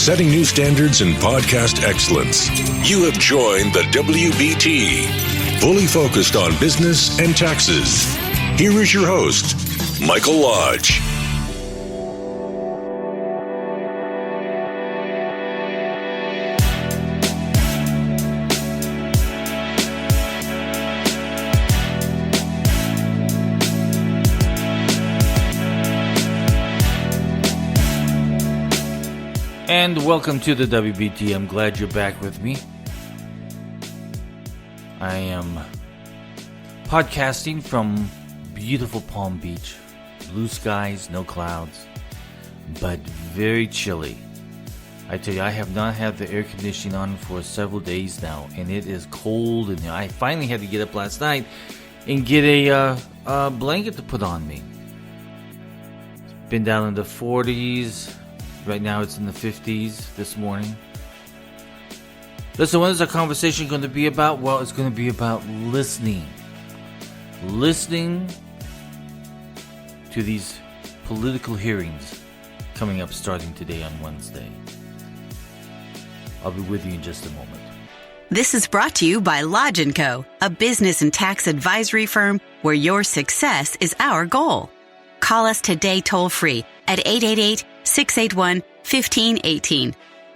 setting new standards in podcast excellence. You have joined the WBT, fully focused on business and taxes. Here is your host, Michael Lodge. And welcome to the WBT. I'm glad you're back with me. I am podcasting from beautiful Palm Beach. Blue skies, no clouds, but very chilly. I tell you, I have not had the air conditioning on for several days now, and it is cold. And I finally had to get up last night and get a blanket to put on me. It's been down in the 40s. Right now it's in the 50s this morning. Listen, what is our conversation going to be about? Well, it's going to be about listening. Listening to these political hearings coming up starting today on Wednesday. I'll be with you in just a moment. This is brought to you by Lodge & Co., a business and tax advisory firm where your success is our goal. Call us today toll-free at 888-681-1518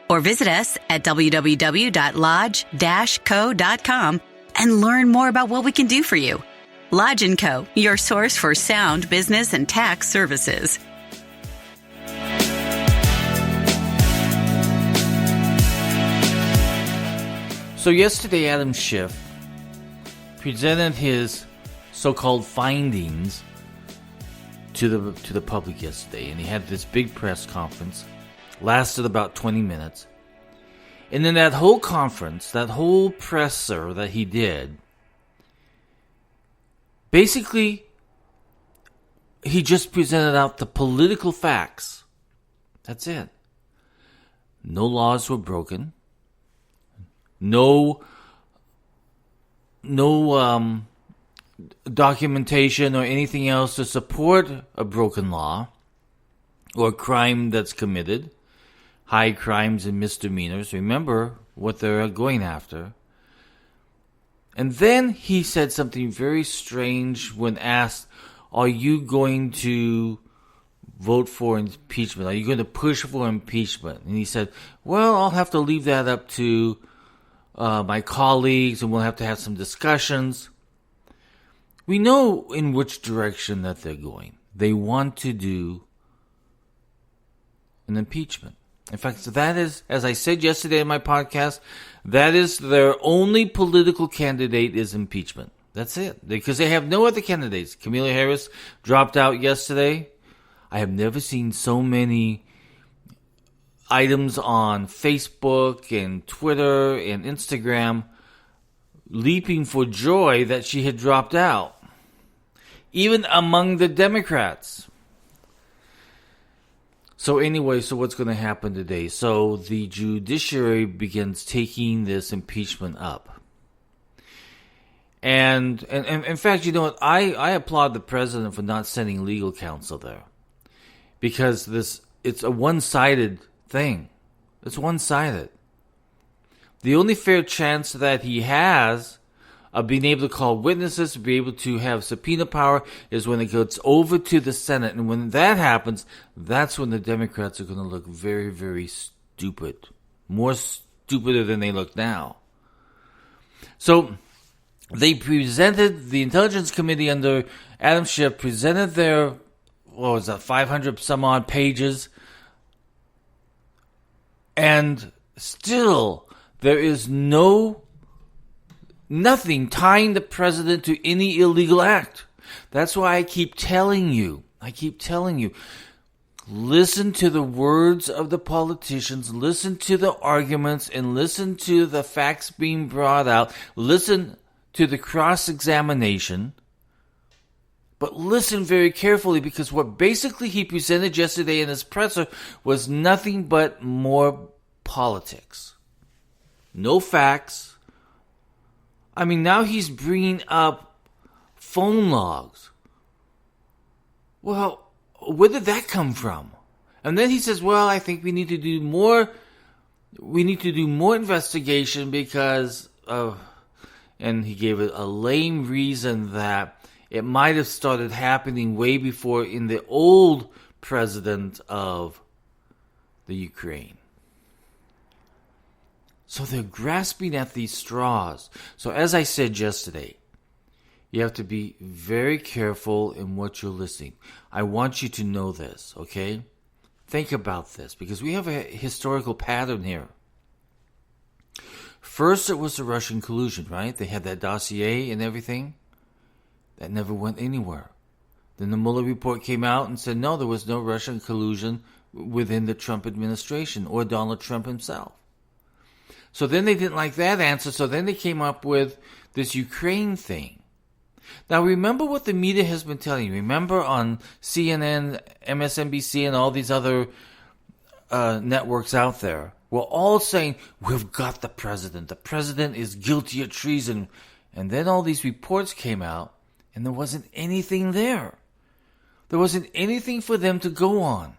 or visit us at www.lodge-co.com and learn more about what we can do for you. Lodge & Co., your source for sound business and tax services. So yesterday, Adam Schiff presented his so-called findings to the public yesterday, and he had this big press conference, lasted about 20 minutes, and in that whole conference, that whole presser that he did, basically, he just presented out the political facts. That's it. No laws were broken. No documentation or anything else to support a broken law or crime that's committed, high crimes and misdemeanors. Remember what they're going after. And then he said something very strange when asked, are you going to vote for impeachment? Are you going to push for impeachment? And he said, well, I'll have to leave that up to my colleagues, and we'll have to have some discussions. We know in which direction that they're going. They want to do an impeachment. In fact, that is, as I said yesterday in my podcast, that is their only political candidate is impeachment. That's it. Because they have no other candidates. Kamala Harris dropped out yesterday. I have never seen so many items on Facebook and Twitter and Instagram leaping for joy that she had dropped out, even among the Democrats. So anyway, so what's going to happen today? So the Judiciary begins taking this impeachment up. And in fact, you know what? I applaud the president for not sending legal counsel there. Because it's a one-sided thing. It's one-sided. The only fair chance that he has of being able to call witnesses, to be able to have subpoena power, is when it goes over to the Senate. And when that happens, that's when the Democrats are going to look very, very stupid. More stupider than they look now. So they presented, the Intelligence Committee under Adam Schiff presented their, 500 some odd pages. And still, there is nothing tying the president to any illegal act. That's why I keep telling you, listen to the words of the politicians, listen to the arguments, and listen to the facts being brought out. Listen to the cross-examination. But listen very carefully, because what basically he presented yesterday in his presser was nothing but more politics. No facts. I mean, now he's bringing up phone logs. Well, where did that come from? And then he says, well, I think we need to do more we need to do more investigation because of, and he gave a lame reason that it might have started happening way before in the old president of the Ukraine. So they're grasping at these straws. So as I said yesterday, you have to be very careful in what you're listening. I want you to know this, okay? Think about this, because we have a historical pattern here. First, it was the Russian collusion, right? They had that dossier and everything. That never went anywhere. Then the Mueller report came out and said, no, there was no Russian collusion within the Trump administration or Donald Trump himself. So then they didn't like that answer, so then they came up with this Ukraine thing. Now remember what the media has been telling you. Remember on CNN, MSNBC, and all these other networks out there, we're all saying, we've got the president. The president is guilty of treason. And then all these reports came out, and there wasn't anything there. There wasn't anything for them to go on.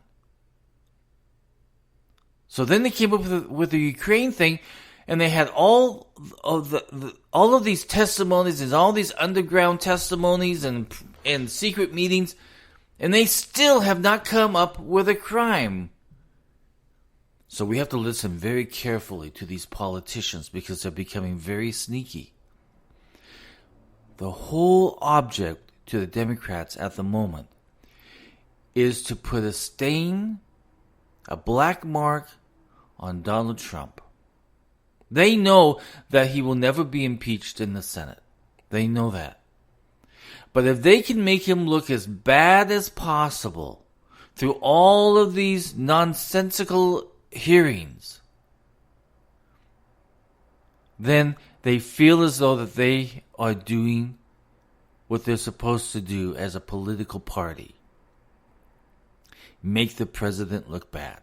So then they came up with the Ukraine thing, and they had all of these testimonies and all these underground testimonies and secret meetings, and they still have not come up with a crime. So we have to listen very carefully to these politicians because they're becoming very sneaky. The whole object to the Democrats at the moment is to put a stain, a black mark on Donald Trump. They know that he will never be impeached in the Senate. They know that. But if they can make him look as bad as possible through all of these nonsensical hearings, then they feel as though that they are doing what they're supposed to do as a political party. Make the president look bad.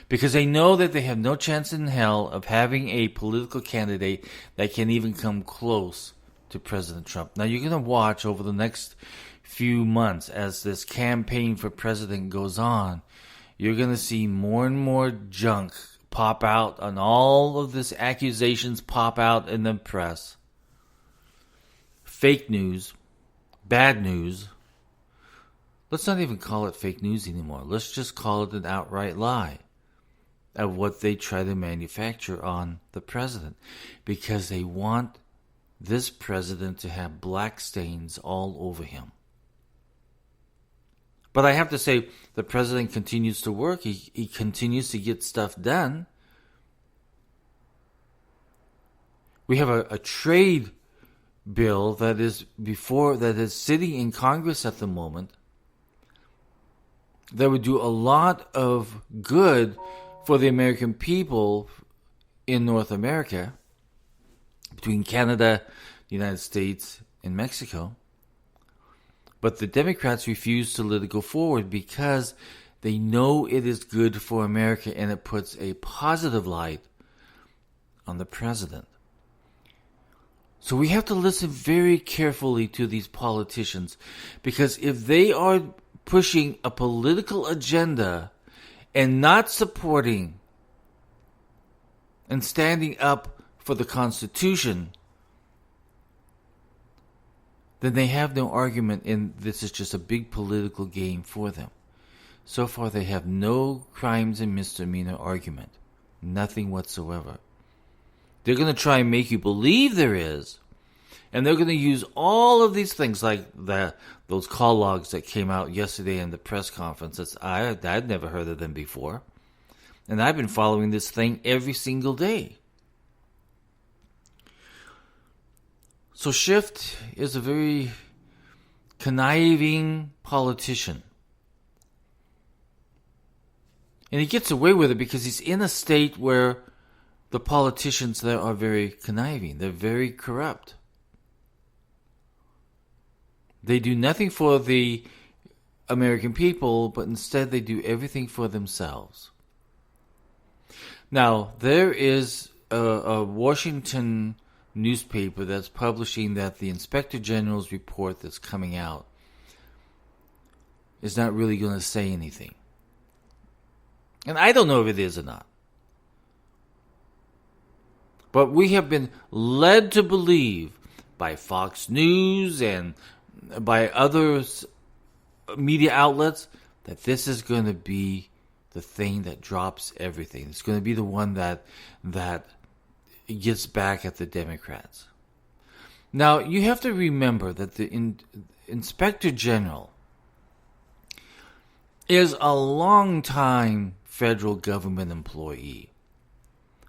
Because they know that they have no chance in hell of having a political candidate that can even come close to President Trump. Now, you're going to watch over the next few months as this campaign for president goes on. You're going to see more and more junk pop out and all of these accusations pop out in the press. Fake news, bad news. Let's not even call it fake news anymore. Let's just call it an outright lie of what they try to manufacture on the president, because they want this president to have black stains all over him. But I have to say, the president continues to work. He continues to get stuff done. We have a trade bill that is sitting in Congress at the moment that would do a lot of good for the American people in North America, between Canada, the United States, and Mexico. But the Democrats refuse to let it go forward because they know it is good for America and it puts a positive light on the president. So we have to listen very carefully to these politicians, because if they are pushing a political agenda and not supporting and standing up for the Constitution, then they have no argument, and this is just a big political game for them. So far, they have no crimes and misdemeanor argument. Nothing whatsoever. They're going to try and make you believe there is, and they're going to use all of these things like those call logs that came out yesterday in the press conference. I'd never heard of them before. And I've been following this thing every single day. So Schiff is a very conniving politician. And he gets away with it because he's in a state where the politicians there are very conniving. They're very corrupt. They do nothing for the American people, but instead they do everything for themselves. Now, there is a Washington newspaper that's publishing that the Inspector General's report that's coming out is not really going to say anything. And I don't know if it is or not. But we have been led to believe by Fox News and by other media outlets that this is going to be the thing that drops everything. It's going to be the one that gets back at the Democrats. Now, you have to remember that the Inspector General is a long-time federal government employee.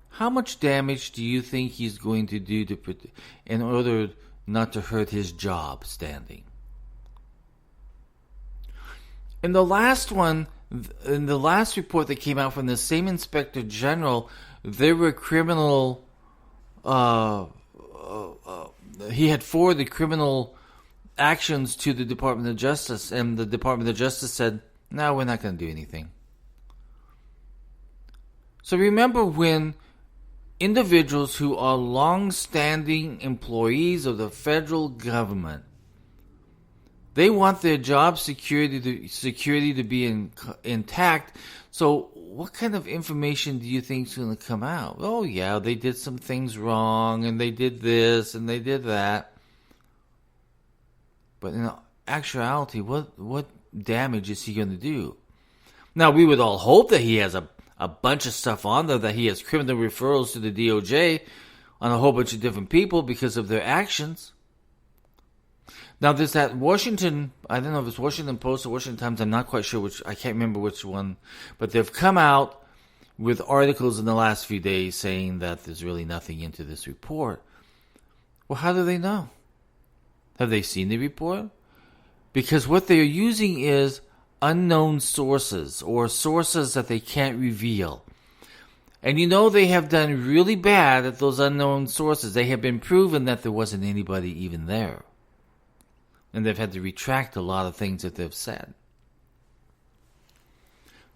How much damage do you think he's going to do in order not to hurt his job standing? In the last report that came out from the same Inspector General, there were criminal. He had forwarded criminal actions to the Department of Justice, and the Department of Justice said, "No, we're not going to do anything." So remember, when individuals who are long-standing employees of the federal government, they want their job security to be intact. So what kind of information do you think is going to come out? Oh, yeah, they did some things wrong, and they did this, and they did that. But in actuality, what damage is he going to do? Now, we would all hope that he has a bunch of stuff on there, that he has criminal referrals to the DOJ on a whole bunch of different people because of their actions. Now, there's that Washington, I don't know if it's Washington Post or Washington Times, I'm not quite sure I can't remember which one, but they've come out with articles in the last few days saying that there's really nothing into this report. Well, how do they know? Have they seen the report? Because what they're using is unknown sources, or sources that they can't reveal. And they have done really bad at those unknown sources. They have been proven that there wasn't anybody even there. And they've had to retract a lot of things that they've said.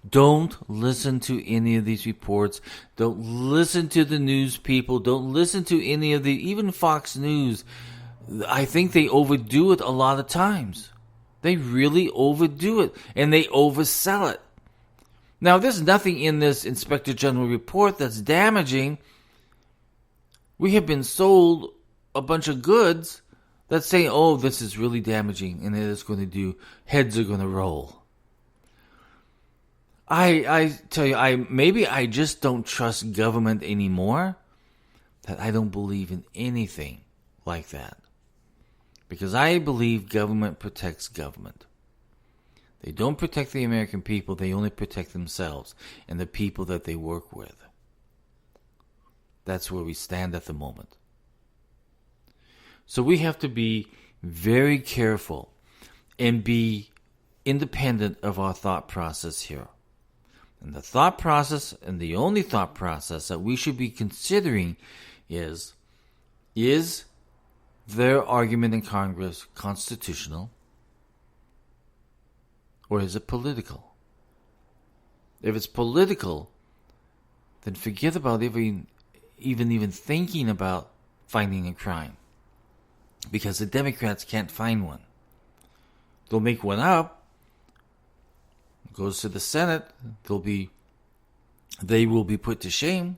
Don't listen to any of these reports. Don't listen to the news people. Don't listen to any of even Fox News. I think they overdo it a lot of times. They really overdo it, and they oversell it. Now, there's nothing in this Inspector General report that's damaging. We have been sold a bunch of goods that say, oh, this is really damaging, and it is going to do, heads are going to roll. I tell you, maybe I just don't trust government anymore, that I don't believe in anything like that. Because I believe government protects government. They don't protect the American people, they only protect themselves and the people that they work with. That's where we stand at the moment. So we have to be very careful and be independent of our thought process here. And the thought process, and the only thought process that we should be considering is their argument in Congress constitutional, or is it political? If it's political, then forget about even thinking about finding a crime, because the Democrats can't find one. They'll make one up, it goes to the Senate, they will be put to shame,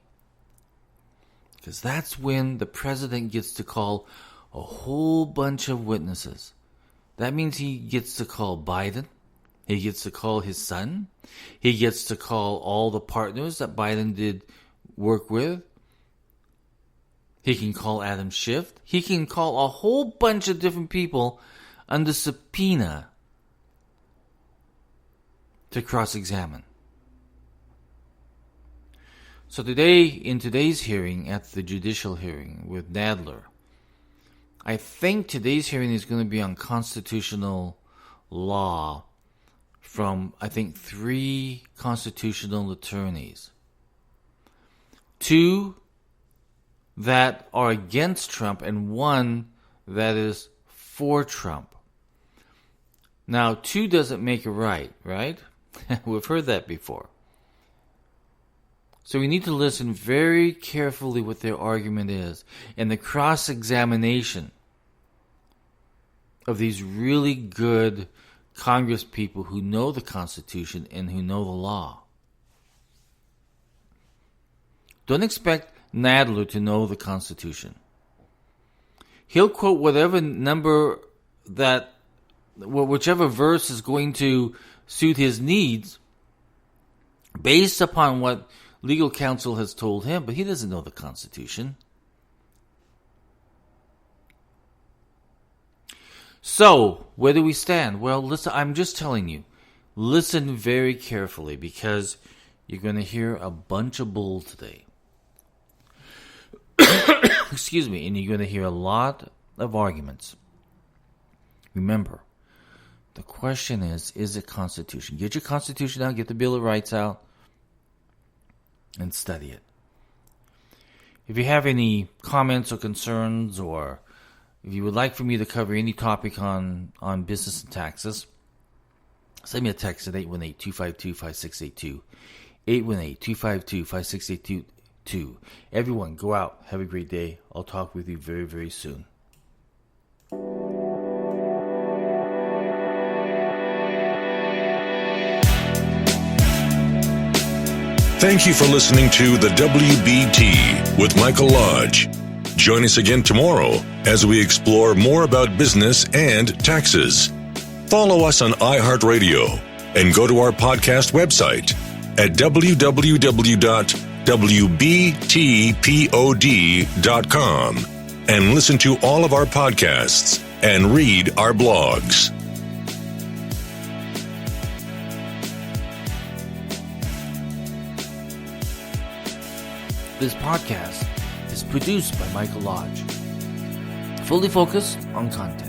because that's when the president gets to call a whole bunch of witnesses. That means he gets to call Biden. He gets to call his son. He gets to call all the partners that Biden did work with. He can call Adam Schiff. He can call a whole bunch of different people under subpoena to cross-examine. So today, in today's hearing, at the judicial hearing with Nadler, I think today's hearing is going to be on constitutional law from, I think, 3 constitutional attorneys. 2 that are against Trump and 1 that is for Trump. Now, 2 doesn't make it right? We've heard that before. So we need to listen very carefully what their argument is, and the cross-examination of these really good Congress people who know the Constitution and who know the law. Don't expect Nadler to know the Constitution. He'll quote whatever number that, whichever verse is going to suit his needs based upon what legal counsel has told him, but he doesn't know the Constitution. So, where do we stand? Well, listen, I'm just telling you, listen very carefully because you're going to hear a bunch of bull today. Excuse me, and you're going to hear a lot of arguments. Remember, the question is it Constitution? Get your Constitution out, get the Bill of Rights out, and study it. If you have any comments or concerns, or if you would like for me to cover any topic on business and taxes, send me a text at 818-252-5682. 818-252-5682. Everyone, go out. Have a great day. I'll talk with you very, very soon. Thank you for listening to the WBT with Michael Lodge. Join us again tomorrow as we explore more about business and taxes. Follow us on iHeartRadio and go to our podcast website at www.wbtpod.com and listen to all of our podcasts and read our blogs. This podcast is produced by Michael Lodge. Fully focused on content.